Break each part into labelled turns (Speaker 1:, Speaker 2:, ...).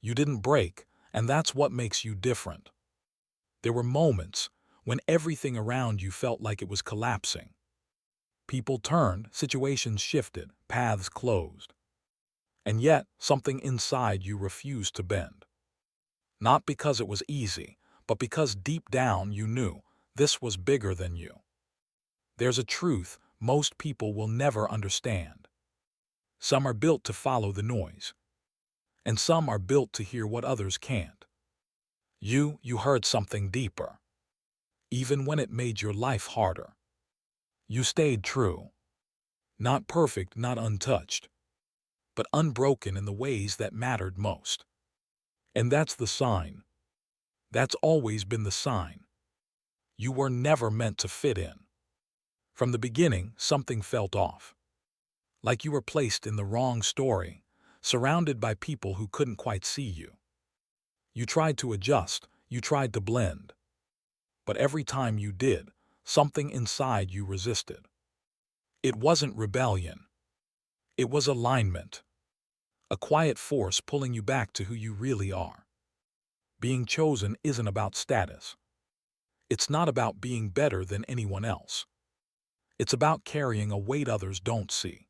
Speaker 1: You didn't break, and that's what makes you different. There were moments when everything around you felt like it was collapsing. People turned, situations shifted, paths closed. And yet, something inside you refused to bend. Not because it was easy, but because deep down you knew this was bigger than you. There's a truth most people will never understand. Some are built to follow the noise, and some are built to hear what others can't. You heard something deeper, even when it made your life harder. You stayed true. Not perfect, not untouched, but unbroken in the ways that mattered most. And that's the sign. That's always been the sign. You were never meant to fit in. From the beginning, something felt off. Like you were placed in the wrong story, surrounded by people who couldn't quite see you. You tried to adjust, you tried to blend. But every time you did, something inside you resisted. It wasn't rebellion. It was alignment. A quiet force pulling you back to who you really are. Being chosen isn't about status. It's not about being better than anyone else. It's about carrying a weight others don't see.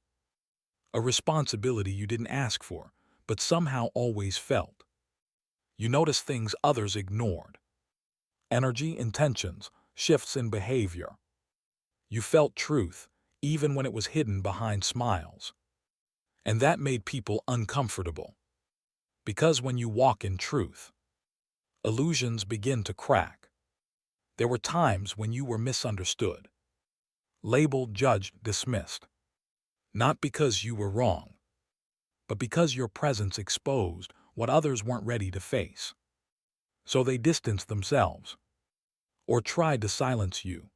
Speaker 1: A responsibility you didn't ask for, but somehow always felt. You noticed things others ignored. Energy, intentions, shifts in behavior. You felt truth, even when it was hidden behind smiles. And that made people uncomfortable. Because when you walk in truth, illusions begin to crack. There were times when you were misunderstood, labeled, judged, dismissed. Not because you were wrong, but because your presence exposed what others weren't ready to face. So they distanced themselves, or tried to silence you,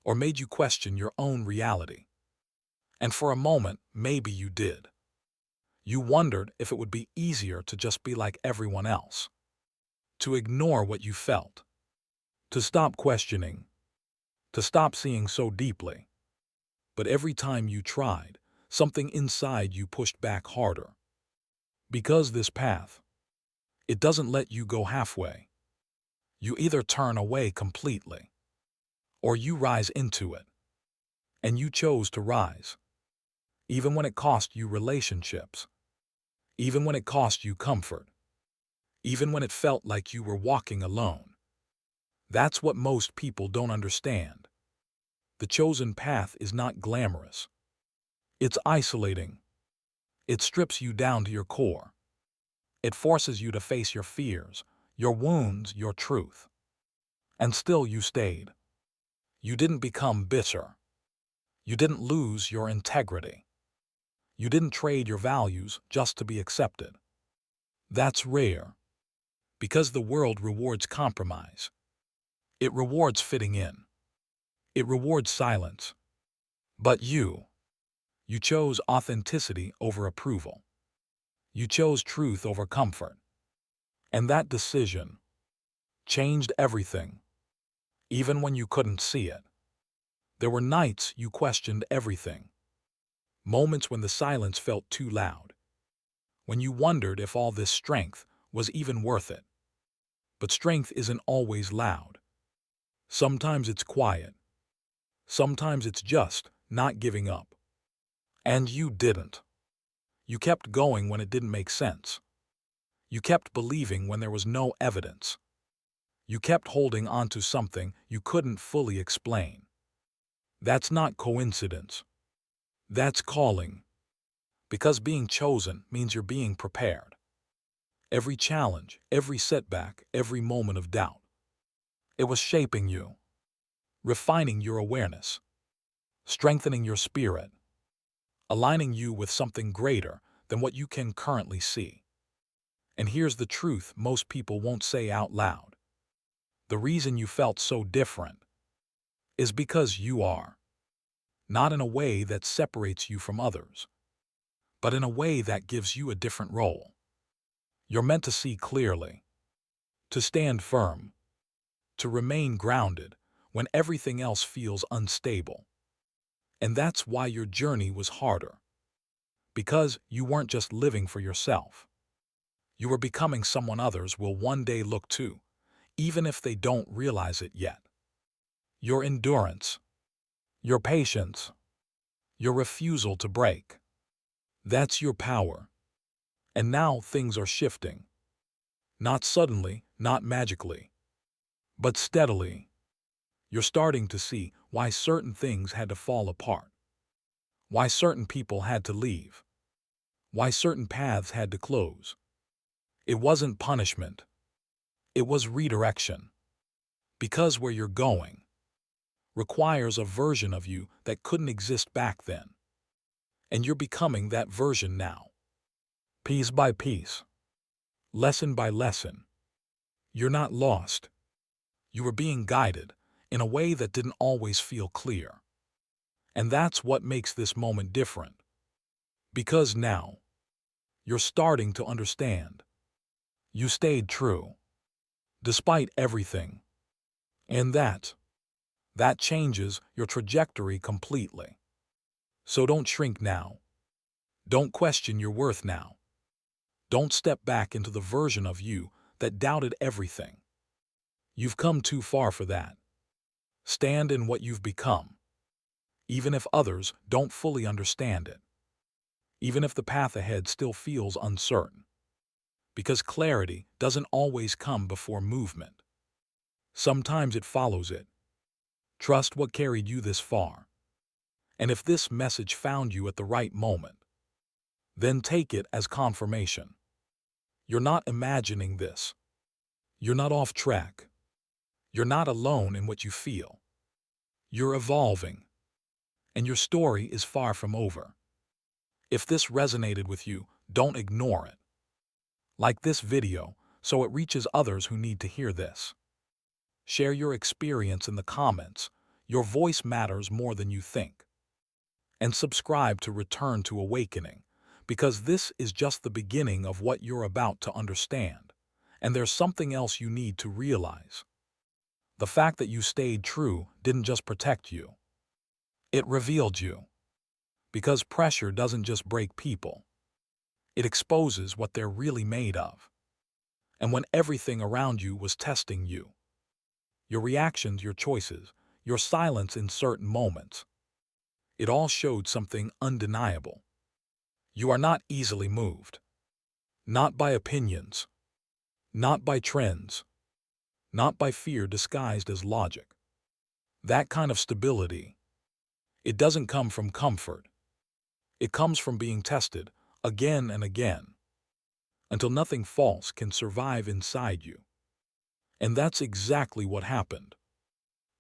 Speaker 1: or made you question your own reality. And for a moment, maybe you did. You wondered if it would be easier to just be like everyone else, to ignore what you felt, to stop questioning, to stop seeing so deeply. But every time you tried, something inside you pushed back harder. Because this path, it doesn't let you go halfway. You either turn away completely, or you rise into it. And you chose to rise, even when it cost you relationships, even when it cost you comfort, even when it felt like you were walking alone. That's what most people don't understand. The chosen path is not glamorous. It's isolating. It strips you down to your core. It forces you to face your fears, your wounds, your truth. And still you stayed. You didn't become bitter. You didn't lose your integrity. You didn't trade your values just to be accepted. That's rare. Because the world rewards compromise. It rewards fitting in. It rewards silence. But you chose authenticity over approval. You chose truth over comfort. And that decision changed everything, even when you couldn't see it. There were nights you questioned everything. Moments when the silence felt too loud. When you wondered if all this strength was even worth it. But strength isn't always loud. Sometimes it's quiet. Sometimes it's just not giving up. And you didn't. You kept going when it didn't make sense. You kept believing when there was no evidence. You kept holding on to something you couldn't fully explain. That's not coincidence. That's calling. Because being chosen means you're being prepared. Every challenge, every setback, every moment of doubt. It was shaping you, refining your awareness, strengthening your spirit, aligning you with something greater than what you can currently see. And here's the truth most people won't say out loud. The reason you felt so different is because you are. Not in a way that separates you from others, but in a way that gives you a different role. You're meant to see clearly, to stand firm, to remain grounded when everything else feels unstable. And that's why your journey was harder. Because you weren't just living for yourself. You are becoming someone others will one day look to, even if they don't realize it yet. Your endurance, your patience, your refusal to break. That's your power. And now things are shifting. Not suddenly, not magically, but steadily. You're starting to see why certain things had to fall apart, why certain people had to leave, why certain paths had to close. It wasn't punishment. It was redirection. Because where you're going requires a version of you that couldn't exist back then. And you're becoming that version now. Piece by piece. Lesson by lesson. You're not lost. You were being guided in a way that didn't always feel clear. And that's what makes this moment different. Because now, you're starting to understand. You stayed true, despite everything. And that changes your trajectory completely. So don't shrink now. Don't question your worth now. Don't step back into the version of you that doubted everything. You've come too far for that. Stand in what you've become, even if others don't fully understand it. Even if the path ahead still feels uncertain. Because clarity doesn't always come before movement. Sometimes it follows it. Trust what carried you this far. And if this message found you at the right moment, then take it as confirmation. You're not imagining this. You're not off track. You're not alone in what you feel. You're evolving. And your story is far from over. If this resonated with you, don't ignore it. Like this video so it reaches others who need to hear this. Share your experience in the comments. Your voice matters more than you think. And subscribe to Return to Awakening, because this is just the beginning of what you're about to understand. And there's something else you need to realize. The fact that you stayed true didn't just protect you. It revealed you. Because pressure doesn't just break people. It exposes what they're really made of. And when everything around you was testing you, your reactions, your choices, your silence in certain moments, it all showed something undeniable. You are not easily moved. Not by opinions. Not by trends. Not by fear disguised as logic. That kind of stability, it doesn't come from comfort. It comes from being tested again and again, until nothing false can survive inside you. And that's exactly what happened.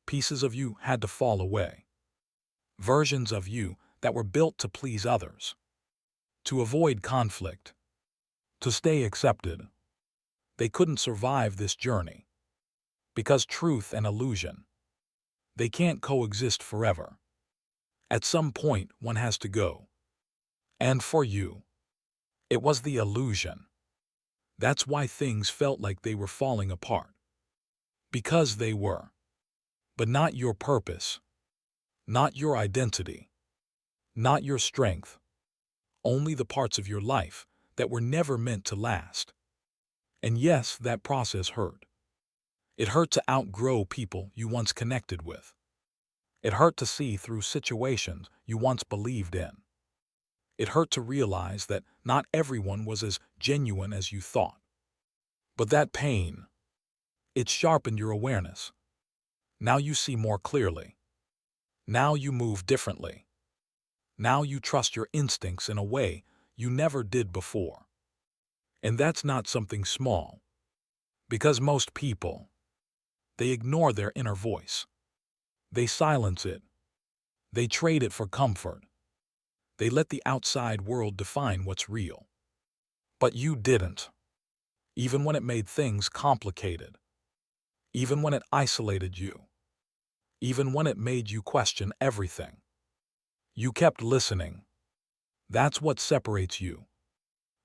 Speaker 1: Pieces of you had to fall away. Versions of you that were built to please others, to avoid conflict, to stay accepted. They couldn't survive this journey. Because truth and illusion, they can't coexist forever. At some point, one has to go. And for you, it was the illusion. That's why things felt like they were falling apart. Because they were. But not your purpose. Not your identity. Not your strength. Only the parts of your life that were never meant to last. And yes, that process hurt. It hurt to outgrow people you once connected with. It hurt to see through situations you once believed in. It hurt to realize that not everyone was as genuine as you thought. But that pain, it sharpened your awareness. Now you see more clearly. Now you move differently. Now you trust your instincts in a way you never did before. And that's not something small. Because most people, they ignore their inner voice. They silence it. They trade it for comfort. They let the outside world define what's real. But you didn't. Even when it made things complicated. Even when it isolated you. Even when it made you question everything. You kept listening. That's what separates you.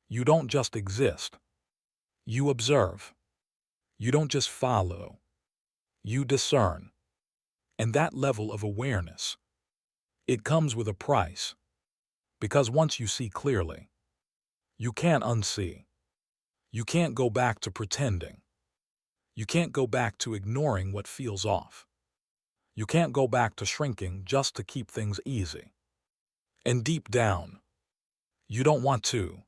Speaker 1: You don't just exist. You observe. You don't just follow. You discern. And that level of awareness, it comes with a price. Because once you see clearly, you can't unsee. You can't go back to pretending. You can't go back to ignoring what feels off. You can't go back to shrinking just to keep things easy. And deep down, you don't want to,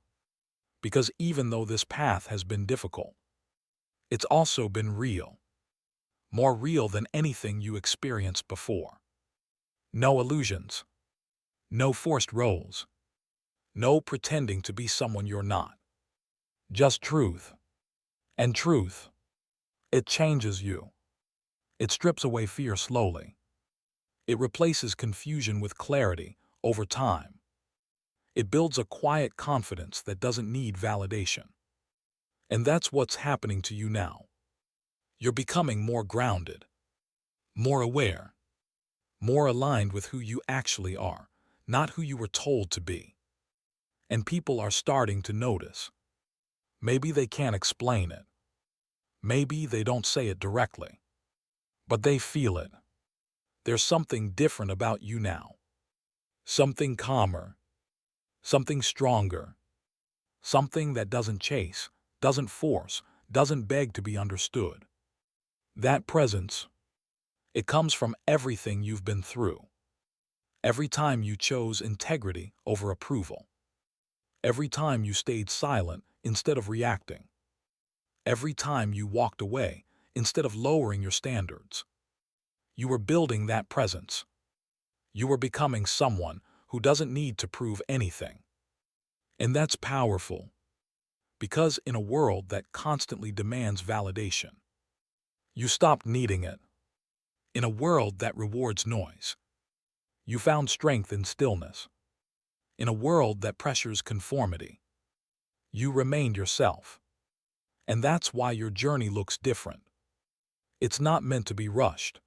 Speaker 1: because even though this path has been difficult, it's also been real. More real than anything you experienced before. No illusions. No forced roles. No pretending to be someone you're not. Just truth. And truth, it changes you. It strips away fear slowly. It replaces confusion with clarity over time. It builds a quiet confidence that doesn't need validation. And that's what's happening to you now. You're becoming more grounded, more aware, more aligned with who you actually are, not who you were told to be. And people are starting to notice. Maybe they can't explain it. Maybe they don't say it directly. But they feel it. There's something different about you now. Something calmer. Something stronger. Something that doesn't chase, doesn't force, doesn't beg to be understood. That presence, it comes from everything you've been through. Every time you chose integrity over approval. Every time you stayed silent instead of reacting. Every time you walked away instead of lowering your standards. You were building that presence. You were becoming someone who doesn't need to prove anything. And that's powerful, because in a world that constantly demands validation, you stopped needing it. In a world that rewards noise, you found strength in stillness. In a world that pressures conformity, you remained yourself. And that's why your journey looks different. It's not meant to be rushed.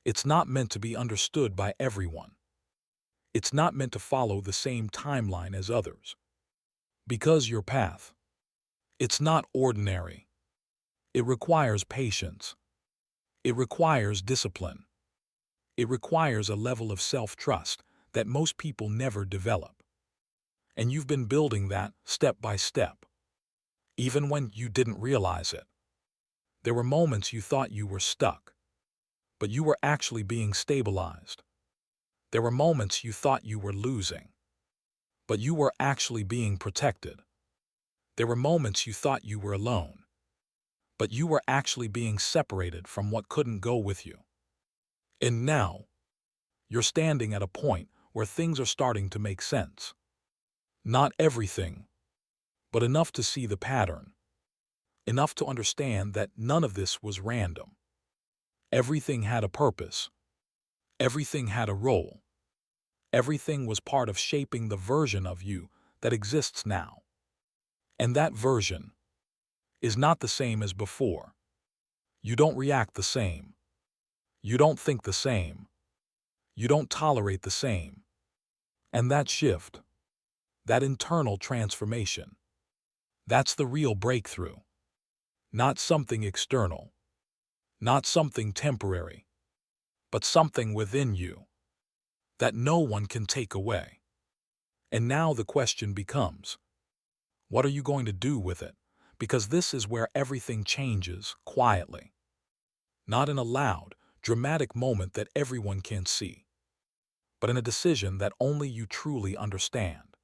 Speaker 1: It's not meant to be understood by everyone. It's not meant to follow the same timeline as others. Because your path, it's not ordinary. It requires patience. It requires discipline. It requires a level of self-trust that most people never develop. And you've been building that step by step, even when you didn't realize it. There were moments you thought you were stuck, but you were actually being stabilized. There were moments you thought you were losing, but you were actually being protected. There were moments you thought you were alone, but you were actually being separated from what couldn't go with you. And now, you're standing at a point where things are starting to make sense. Not everything, but enough to see the pattern. Enough to understand that none of this was random. Everything had a purpose. Everything had a role. Everything was part of shaping the version of you that exists now. And that version is not the same as before. You don't react the same. You don't think the same. You don't tolerate the same. And that shift, that internal transformation, that's the real breakthrough. Not something external, not something temporary, but something within you that no one can take away. And now the question becomes, what are you going to do with it? Because this is where everything changes quietly. Not in a loud, dramatic moment that everyone can see, but in a decision that only you truly understand.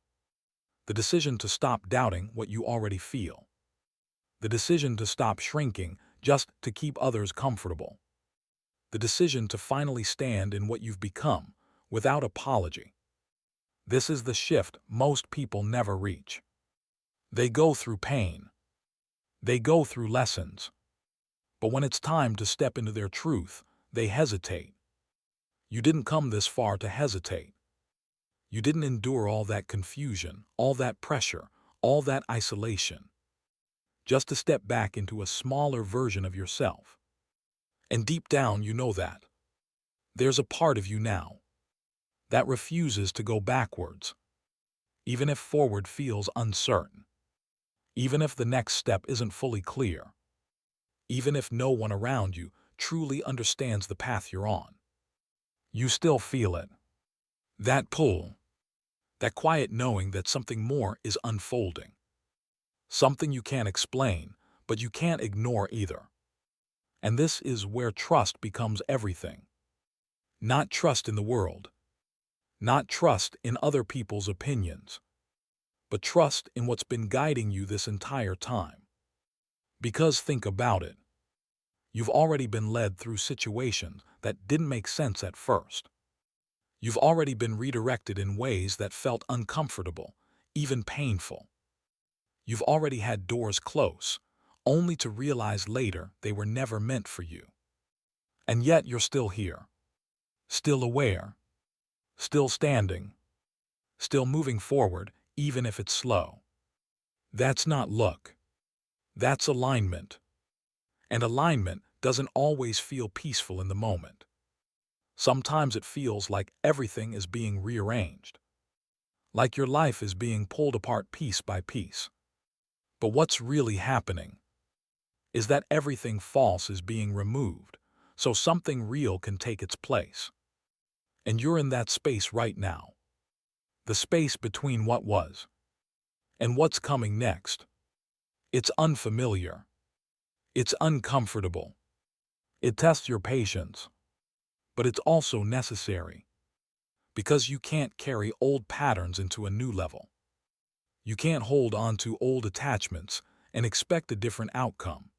Speaker 1: The decision to stop doubting what you already feel. The decision to stop shrinking just to keep others comfortable. The decision to finally stand in what you've become without apology. This is the shift most people never reach. They go through pain. They go through lessons. But when it's time to step into their truth, they hesitate. You didn't come this far to hesitate. You didn't endure all that confusion, all that pressure, all that isolation, just to step back into a smaller version of yourself. And deep down you know that. There's a part of you now that refuses to go backwards, even if forward feels uncertain, even if the next step isn't fully clear, even if no one around you truly understands the path you're on. You still feel it. That pull, that quiet knowing that something more is unfolding. something you can't explain, but you can't ignore either. And this is where trust becomes everything. Not trust in the world, not trust in other people's opinions, but trust in what's been guiding you this entire time. Because think about it, you've already been led through situations that didn't make sense at first. You've already been redirected in ways that felt uncomfortable, even painful. You've already had doors close, only to realize later they were never meant for you. And yet you're still here, still aware, still standing, still moving forward, even if it's slow. That's not luck. That's alignment. And alignment doesn't always feel peaceful in the moment. Sometimes it feels like everything is being rearranged, like your life is being pulled apart piece by piece. But what's really happening is that everything false is being removed, so something real can take its place. And you're in that space right now. The space between what was and what's coming next. It's unfamiliar. It's uncomfortable. It tests your patience. But it's also necessary. Because you can't carry old patterns into a new level. You can't hold on to old attachments and expect a different outcome.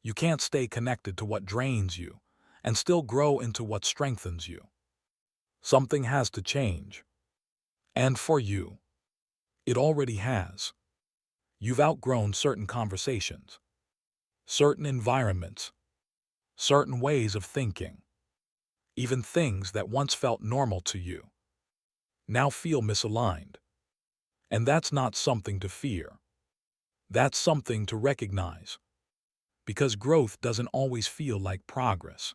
Speaker 1: You can't stay connected to what drains you and still grow into what strengthens you. Something has to change. And for you, it already has. You've outgrown certain conversations, certain environments, certain ways of thinking. Even things that once felt normal to you now feel misaligned. And that's not something to fear. That's something to recognize. Because growth doesn't always feel like progress.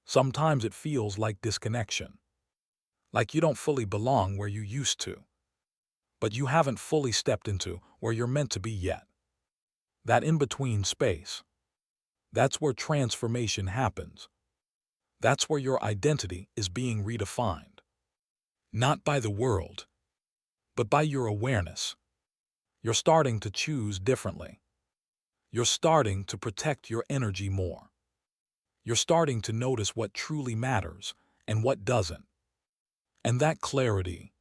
Speaker 1: Sometimes it feels like disconnection. Like you don't fully belong where you used to. But you haven't fully stepped into where you're meant to be yet. That in-between space. That's where transformation happens. That's where your identity is being redefined. Not by the world, but by your awareness. You're starting to choose differently. You're starting to protect your energy more. You're starting to notice what truly matters and what doesn't. And that clarity,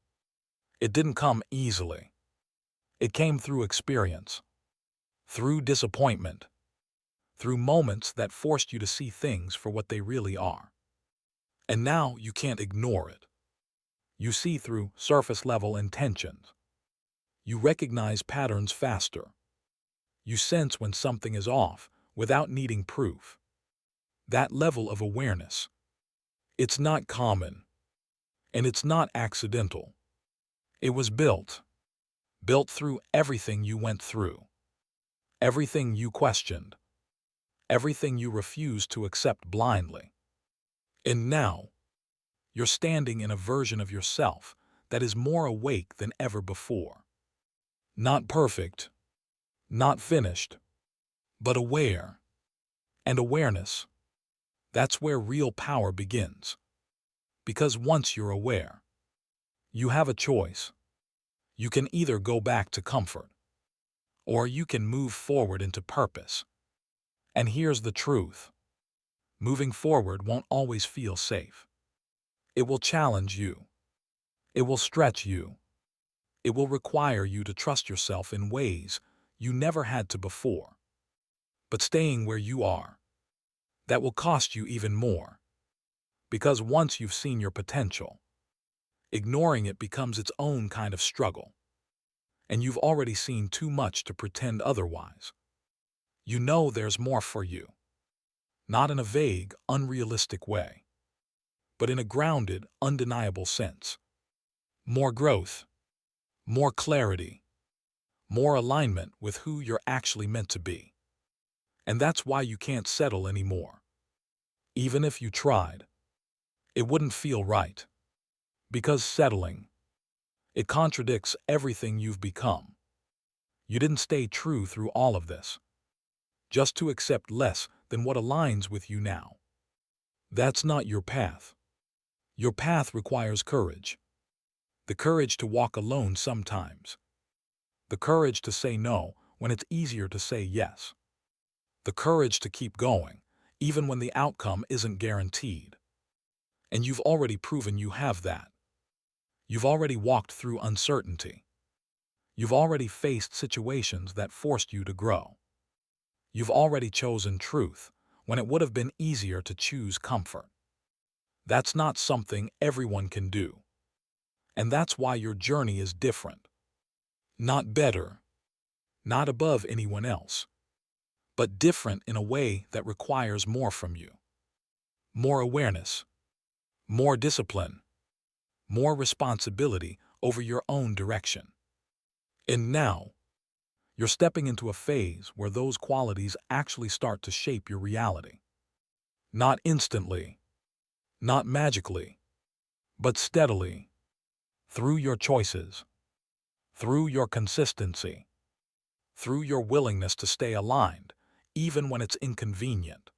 Speaker 1: it didn't come easily. It came through experience, through disappointment, through moments that forced you to see things for what they really are. And now you can't ignore it. You see through surface-level intentions. You recognize patterns faster. You sense when something is off without needing proof. That level of awareness, it's not common, and it's not accidental. It was built through everything you went through, everything you questioned, everything you refused to accept blindly. And now, you're standing in a version of yourself that is more awake than ever before. Not perfect, not finished, but aware. And awareness, that's where real power begins. Because once you're aware, you have a choice. You can either go back to comfort, or you can move forward into purpose. And here's the truth. Moving forward won't always feel safe. It will challenge you. It will stretch you. It will require you to trust yourself in ways you never had to before. But staying where you are, that will cost you even more. Because once you've seen your potential, ignoring it becomes its own kind of struggle. And you've already seen too much to pretend otherwise. You know there's more for you. Not in a vague, unrealistic way, but in a grounded, undeniable sense. More growth, more clarity, more alignment with who you're actually meant to be. And that's why you can't settle anymore. Even if you tried, it wouldn't feel right. Because settling, it contradicts everything you've become. You didn't stay true through all of this, just to accept less than what aligns with you now. That's not your path. Your path requires courage. The courage to walk alone sometimes. The courage to say no when it's easier to say yes. The courage to keep going, even when the outcome isn't guaranteed. And you've already proven you have that. You've already walked through uncertainty. You've already faced situations that forced you to grow. You've already chosen truth when it would have been easier to choose comfort. That's not something everyone can do. And that's why your journey is different. Not better, not above anyone else, but different in a way that requires more from you. More awareness, more discipline, more responsibility over your own direction. And now, you're stepping into a phase where those qualities actually start to shape your reality. Not instantly, not magically, but steadily, through your choices, through your consistency, through your willingness to stay aligned, even when it's inconvenient.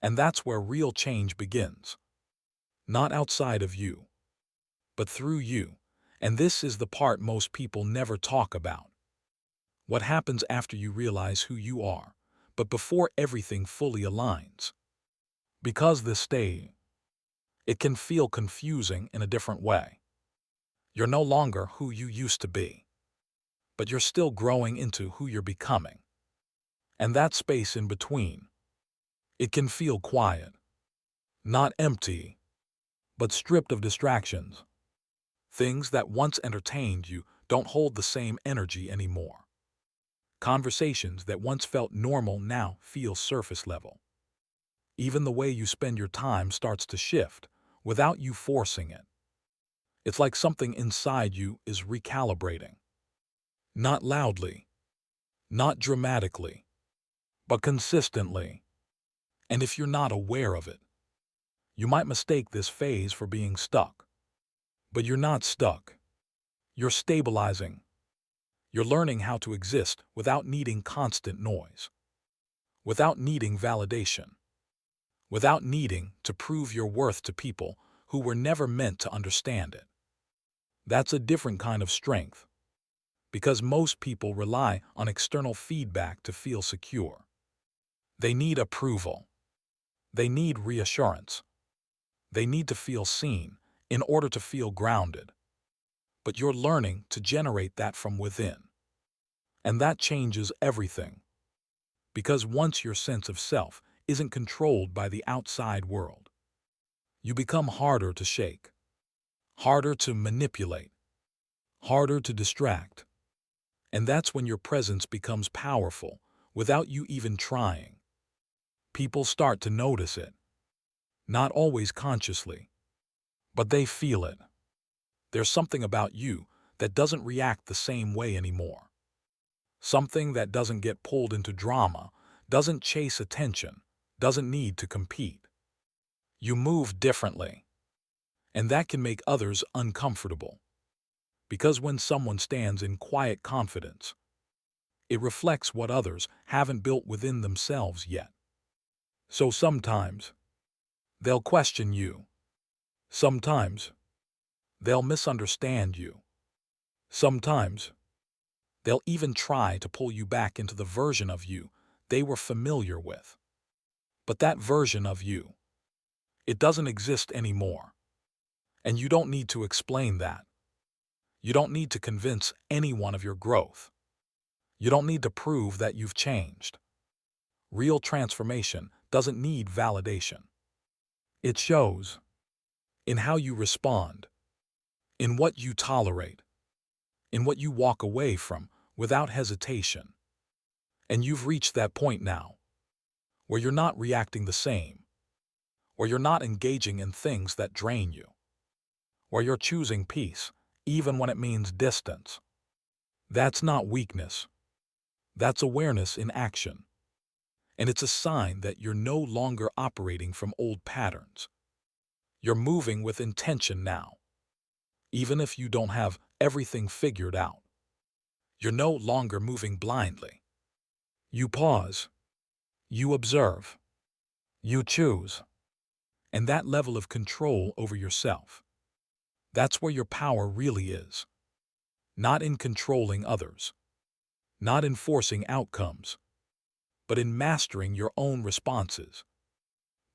Speaker 1: And that's where real change begins. Not outside of you, but through you. And this is the part most people never talk about. What happens after you realize who you are, but before everything fully aligns. Because this stage, it can feel confusing in a different way. You're no longer who you used to be, but you're still growing into who you're becoming. And that space in between, it can feel quiet, not empty, but stripped of distractions. Things that once entertained you don't hold the same energy anymore. Conversations that once felt normal now feel surface level. Even the way you spend your time starts to shift without you forcing it. It's like something inside you is recalibrating. Not loudly, not dramatically, but consistently. And if you're not aware of it, you might mistake this phase for being stuck. But you're not stuck. You're stabilizing. You're learning how to exist without needing constant noise, without needing validation, without needing to prove your worth to people who were never meant to understand it. That's a different kind of strength, because most people rely on external feedback to feel secure. They need approval. They need reassurance. They need to feel seen in order to feel grounded. But you're learning to generate that from within. And that changes everything. Because once your sense of self isn't controlled by the outside world, you become harder to shake, harder to manipulate, harder to distract. And that's when your presence becomes powerful without you even trying. People start to notice it, not always consciously, but they feel it. There's something about you that doesn't react the same way anymore. Something that doesn't get pulled into drama, doesn't chase attention, doesn't need to compete. You move differently, and that can make others uncomfortable. Because when someone stands in quiet confidence, it reflects what others haven't built within themselves yet. So sometimes, they'll question you. Sometimes, they'll misunderstand you. Sometimes, they'll even try to pull you back into the version of you they were familiar with. But that version of you, it doesn't exist anymore. And you don't need to explain that. You don't need to convince anyone of your growth. You don't need to prove that you've changed. Real transformation doesn't need validation. It shows in how you respond, in what you tolerate, in what you walk away from without hesitation. And you've reached that point now, where you're not reacting the same, where you're not engaging in things that drain you, where you're choosing peace, even when it means distance. That's not weakness. That's awareness in action. And it's a sign that you're no longer operating from old patterns. You're moving with intention now. Even if you don't have everything figured out, you're no longer moving blindly. You pause. You observe. You choose. And that level of control over yourself, that's where your power really is. Not in controlling others, not in forcing outcomes, but in mastering your own responses.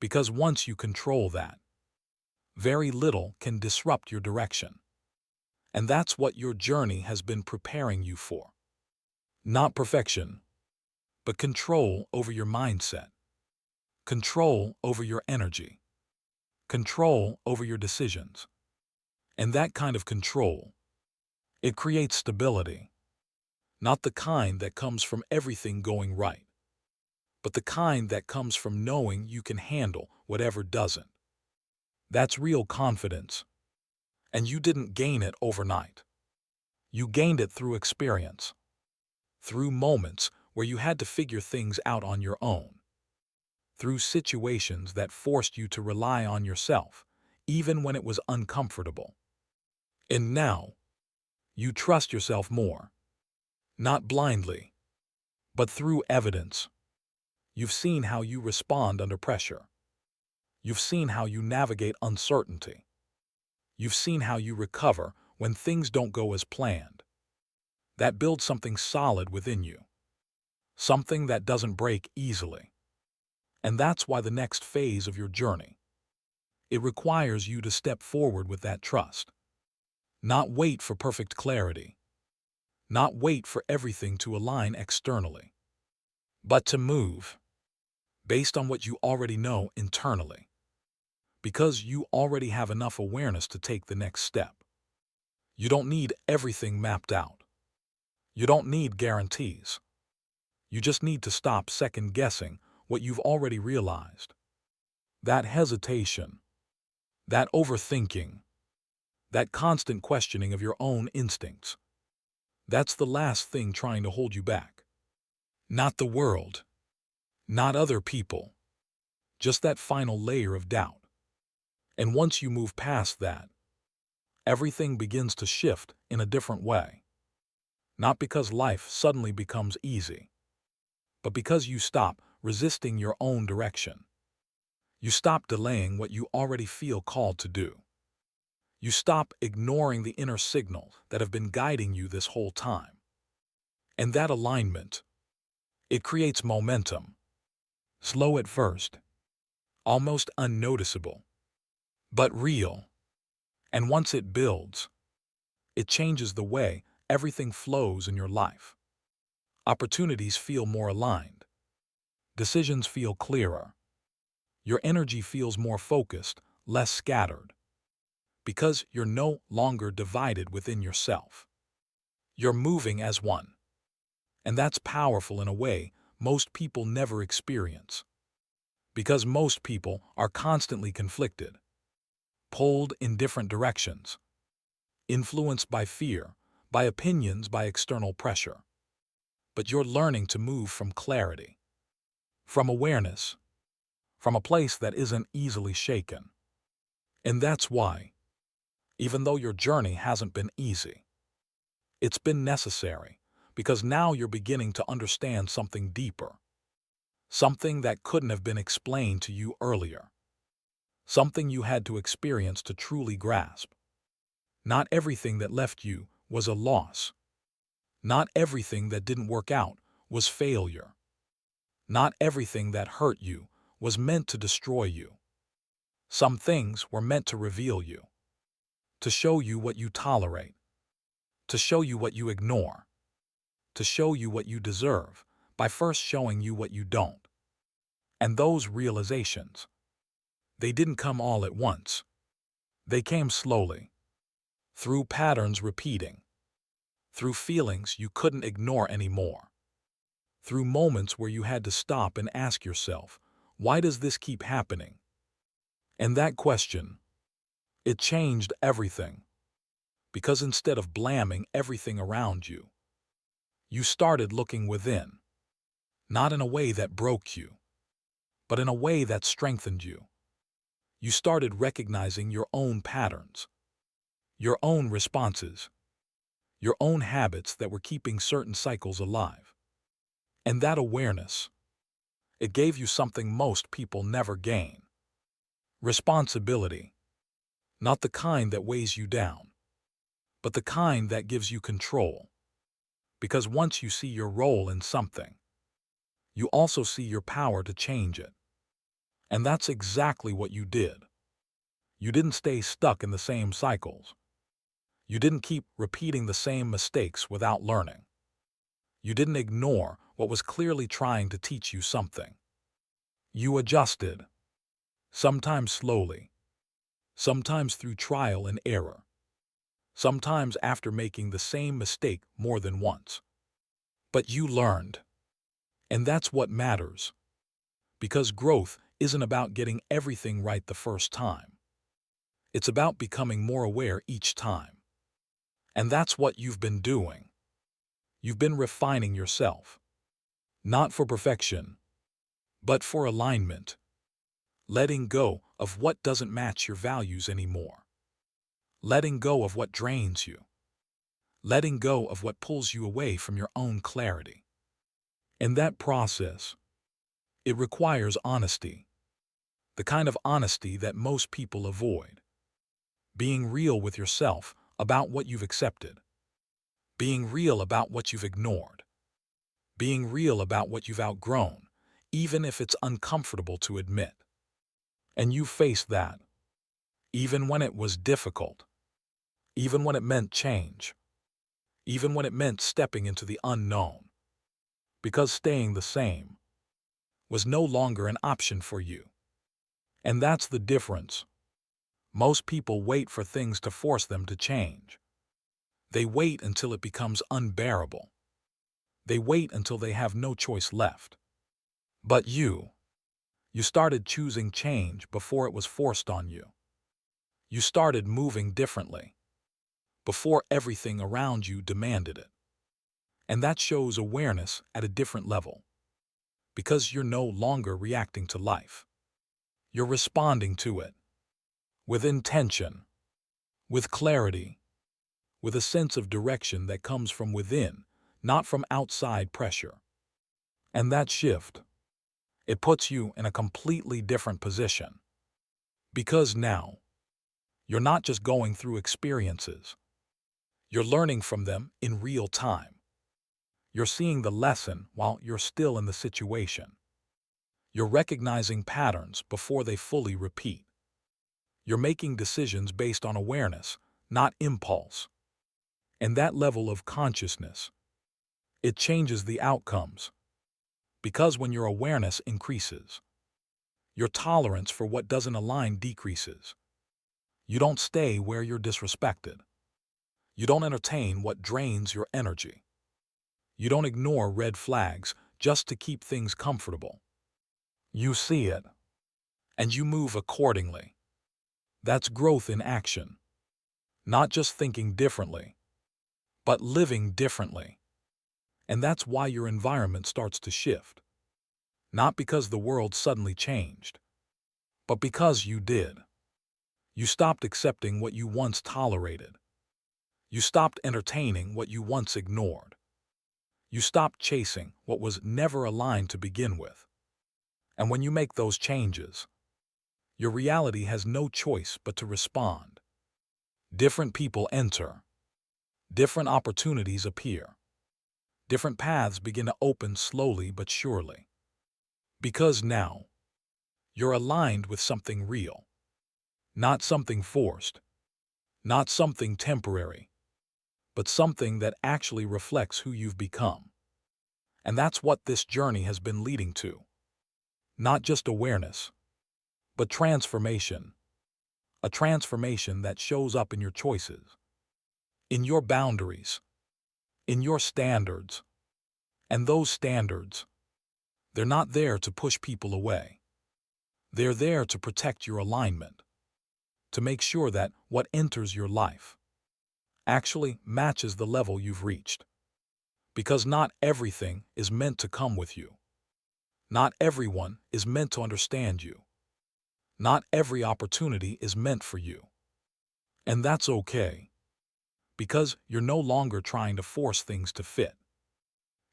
Speaker 1: Because once you control that, very little can disrupt your direction. And that's what your journey has been preparing you for. Not perfection, but control over your mindset, control over your energy, control over your decisions. And that kind of control, it creates stability, not the kind that comes from everything going right, but the kind that comes from knowing you can handle whatever doesn't. That's real confidence. And you didn't gain it overnight. You gained it through experience, through moments where you had to figure things out on your own, through situations that forced you to rely on yourself, even when it was uncomfortable. And now, you trust yourself more, not blindly, but through evidence. You've seen how you respond under pressure. You've seen how you navigate uncertainty. You've seen how you recover when things don't go as planned. That builds something solid within you, something that doesn't break easily. And that's why the next phase of your journey, it requires you to step forward with that trust. Not wait for perfect clarity, not wait for everything to align externally, but to move based on what you already know internally, because you already have enough awareness to take the next step. You don't need everything mapped out. You don't need guarantees. You just need to stop second-guessing what you've already realized. That hesitation, that overthinking, that constant questioning of your own instincts, that's the last thing trying to hold you back. Not the world, not other people, just that final layer of doubt. And once you move past that, everything begins to shift in a different way. Not because life suddenly becomes easy, but because you stop resisting your own direction. You stop delaying what you already feel called to do. You stop ignoring the inner signals that have been guiding you this whole time. And that alignment, it creates momentum. Slow at first, almost unnoticeable, but real. And once it builds, it changes the way everything flows in your life. Opportunities feel more aligned. Decisions feel clearer. Your energy feels more focused, less scattered. Because you're no longer divided within yourself. You're moving as one. And that's powerful in a way most people never experience. Because most people are constantly conflicted, pulled in different directions, influenced by fear, by opinions, by external pressure. But you're learning to move from clarity, from awareness, from a place that isn't easily shaken. And that's why, even though your journey hasn't been easy, it's been necessary, because now you're beginning to understand something deeper, something that couldn't have been explained to you earlier, something you had to experience to truly grasp. Not everything that left you was a loss. Not everything that didn't work out was failure. Not everything that hurt you was meant to destroy you. Some things were meant to reveal you, to show you what you tolerate, to show you what you ignore, to show you what you deserve by first showing you what you don't. And those realizations, they didn't come all at once. They came slowly, through patterns repeating, through feelings you couldn't ignore anymore, through moments where you had to stop and ask yourself, why does this keep happening? And that question, it changed everything. Because instead of blaming everything around you, you started looking within, not in a way that broke you, but in a way that strengthened you. You started recognizing your own patterns, your own responses, your own habits that were keeping certain cycles alive. And that awareness, it gave you something most people never gain. Responsibility. Not the kind that weighs you down, but the kind that gives you control. Because once you see your role in something, you also see your power to change it. And that's exactly what you did. You didn't stay stuck in the same cycles. You didn't keep repeating the same mistakes without learning. You didn't ignore what was clearly trying to teach you something. You adjusted, sometimes slowly, sometimes through trial and error, sometimes after making the same mistake more than once. But you learned. And that's what matters. Because growth isn't about getting everything right the first time. It's about becoming more aware each time. And that's what you've been doing. You've been refining yourself. Not for perfection, but for alignment. Letting go of what doesn't match your values anymore. Letting go of what drains you. Letting go of what pulls you away from your own clarity. In that process, it requires honesty. The kind of honesty that most people avoid. Being real with yourself about what you've accepted. Being real about what you've ignored. Being real about what you've outgrown, even if it's uncomfortable to admit. And you faced that, even when it was difficult, even when it meant change, even when it meant stepping into the unknown. Because staying the same was no longer an option for you. And that's the difference. Most people wait for things to force them to change. They wait until it becomes unbearable. They wait until they have no choice left. But you started choosing change before it was forced on you. You started moving differently, before everything around you demanded it. And that shows awareness at a different level. Because you're no longer reacting to life. You're responding to it. With intention. With clarity. With a sense of direction that comes from within, not from outside pressure. And that shift, it puts you in a completely different position. Because now, you're not just going through experiences. You're learning from them in real time. You're seeing the lesson while you're still in the situation. You're recognizing patterns before they fully repeat. You're making decisions based on awareness, not impulse. And that level of consciousness, it changes the outcomes. Because when your awareness increases, your tolerance for what doesn't align decreases. You don't stay where you're disrespected. You don't entertain what drains your energy. You don't ignore red flags just to keep things comfortable. You see it, and you move accordingly. That's growth in action. Not just thinking differently, but living differently. And that's why your environment starts to shift. Not because the world suddenly changed, but because you did. You stopped accepting what you once tolerated. You stopped entertaining what you once ignored. You stopped chasing what was never aligned to begin with. And when you make those changes, your reality has no choice but to respond. Different people enter. Different opportunities appear. Different paths begin to open slowly but surely. Because now, you're aligned with something real. Not something forced. Not something temporary. But something that actually reflects who you've become. And that's what this journey has been leading to. Not just awareness, but transformation. A transformation that shows up in your choices, in your boundaries, in your standards. And those standards, they're not there to push people away. They're there to protect your alignment, to make sure that what enters your life actually matches the level you've reached. Because not everything is meant to come with you. Not everyone is meant to understand you. Not every opportunity is meant for you. And that's okay. Because you're no longer trying to force things to fit.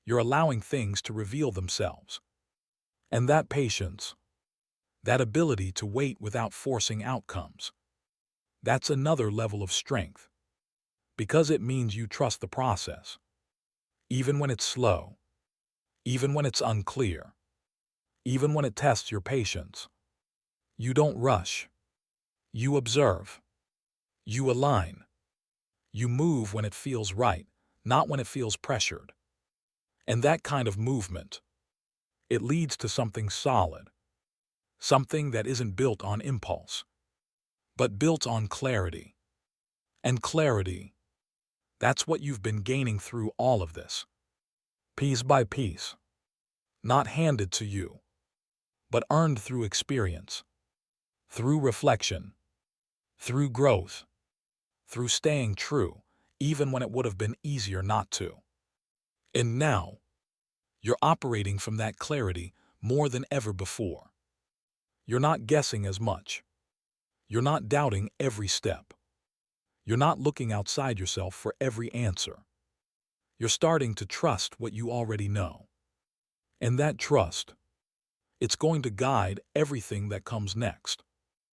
Speaker 1: You're allowing things to reveal themselves. And that patience, that ability to wait without forcing outcomes, that's another level of strength. Because it means you trust the process. even when it's slow, even when it's unclear, even when it tests your patience. You don't rush. You observe. You align. You move when it feels right, not when it feels pressured. And that kind of movement, it leads to something solid, something that isn't built on impulse, but built on clarity. And clarity, that's what you've been gaining through all of this, piece by piece, not handed to you, but earned through experience, through reflection, through growth, through staying true, even when it would have been easier not to. And now, you're operating from that clarity more than ever before. You're not guessing as much. You're not doubting every step. You're not looking outside yourself for every answer. You're starting to trust what you already know. And that trust, it's going to guide everything that comes next.